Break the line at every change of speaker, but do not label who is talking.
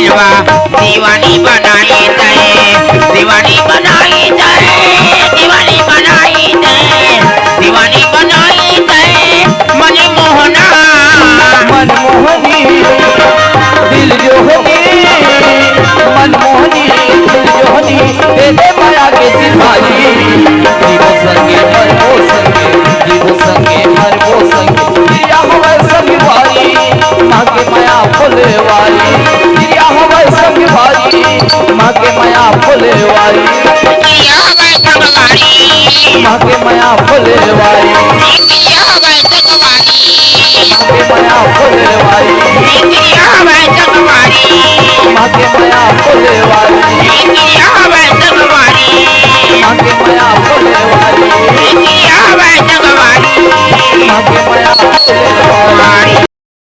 दीवानी बनाई दे, दीवानी बनाई दे, दीवानी बनाई दे, दीवानी बनाई दे, मनमोहना
मनमोहनी दिल जोहनी, मनमोहनी दिल जोहनी, तेरे माया के सिपाही, जीवो संगे मर वो संगे, जीवो संगे मर वो संगे, दिया हवा सभी भाई, माँ के माया फुले वाली, दिया हवा सभी भाई, माँ के माया फुले वाली,
दिया हवा संगवारी,
माँ के माया फुले वाली,
दिया हवा संगवारी,
माँ के माया फुले वाली,
दिया हवा संगवारी,
माँ के माया फुले वाली,
दिया हवा संगवारी,
माँ के माया फुले वाली,
दिया हवा संगवारी,
माँ के माया फुले